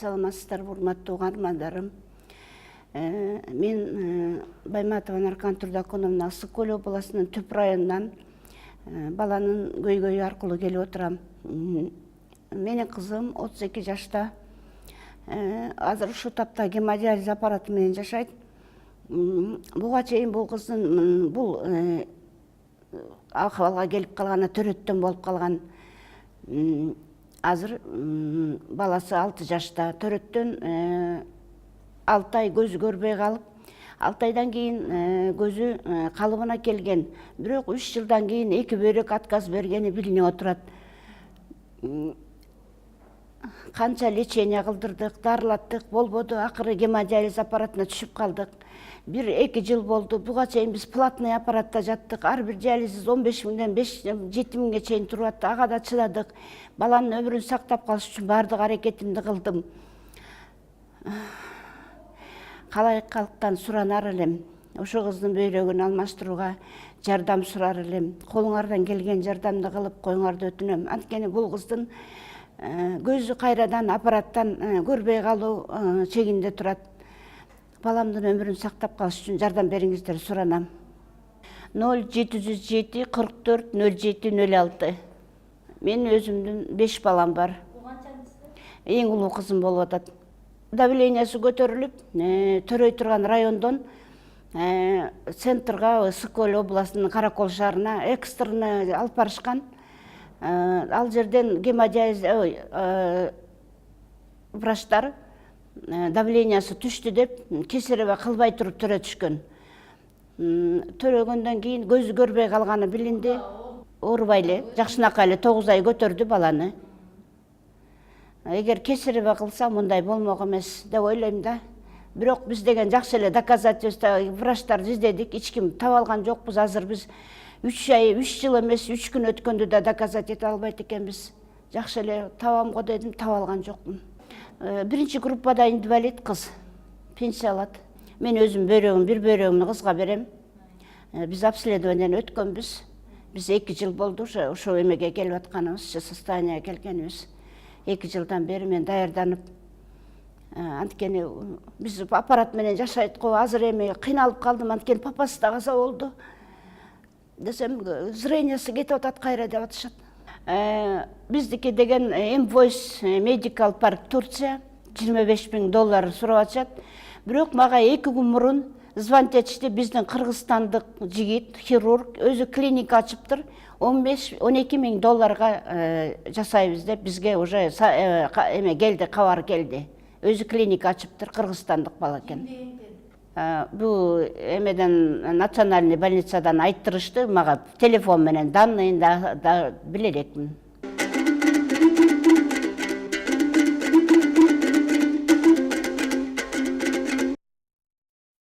саламатсыздарбы, урматтуу угармандарым. Мен Байматова Наркан Турдакуновна Ысык Көл областынын Түп районунан баланын көйгөйү аркылуу келип отурам. Менин кызым 32 жашта. Азыр ушу тапта гемодиализ аппараты менен жашайт. Буга чейин бул кыздын бул акыбалга келип калганы төрөттөн болуп калган. Азыр баласы 6 жашта. Төрөттөн 6 ай көзү көрбөй калып, 6 айдан кийин көзү калыбына келген. Бирок 3 жылдан кийин 2 бөйрөк отказ бергени билинип отурат. Канча лечение кылдырдык, дарылаттык, болбоду. Акыры гемодиализ аппаратына түшүп калдык. 1-2 жыл болду. Буга чейин биз платный аппаратта жаттык. Ар бир диализ 15 миңден 5-7 миңге чейин туруп атты. Ага да чыдадык. Баланын өмүрүн сактап калыш үчүн бардык аракетимди кылдым. Калайык калктан суранар элем. Ошо кыздын бөйрөгүн алмаштырууга жардам сурар элем. Колуңардан келген жардамды кылып коюңарды өтүнөм. Анткени бул кыздын көзү кайрадан аппараттан көрбөй калуу чегинде турат. Баламдын өмүрүн сактап калыш үчүн жардам бериңиздер суранам. 0707 44 07 06. Мен өзүмдүн 5 балам бар. Эң улуу кызым болуп атат. Давлениясы көтөрүлүп, төрөй турган райондон центрга, Ысык Көл областынын Каракол шаарына экстренно алып барышкан. Ал жерден гемодиализ врачтар давлениясы түштү деп кесарево кылбай туруп төрөтүшкөн. Төрөгөндөн кийин көзү көрбөй калганы билинди. Оорубай эле, жакшынакай эле 9 ай көтөрдү баланы. Эгер кесарево кылса мындай болмок эмес деп ойлойм да. Бирок биз деген жакшы эле доказательство врачтарды издедик, эч ким таба алган жокпуз. Азыр биз 3 жыл эмес, 3 күн өткөндө да доказать эте албайт экенбиз. Жакшы эле табам го дедим, таба алган жокмун. Биринчи группада инвалид кыз, пенсия алат. Мен өзүм бир бөйрөгүмдү кызга берем. Биз обследованиеден өткөнбүз. Биз 2 жыл болду ошо эмеге келип атканыбыз, состоянияга келгенибиз. 2 жылдан бери мен даярданып, анткени биз аппарат менен жашайт го. Азыр эми кыйналып калдым, анткени папасы да каза болду. Десем, зрениясы кетип атат кайра деп атышат. Биздики деген Mvoice Medical Park Турция $25 000 сурап атышат. Бирок мага 2 күн мурун звонить этишти. Биздин кыргызстандык жигит, хирург, өзү клиника ачыптыр. $12 000 жасайбыз деп бизге уже эме келди, кабар келди. Өзү клиника ачыптыр, кыргызстандык бала экен. Бул эмеден национальный больницадан айттырышты мага телефон менен, данныйын да биле элекмин.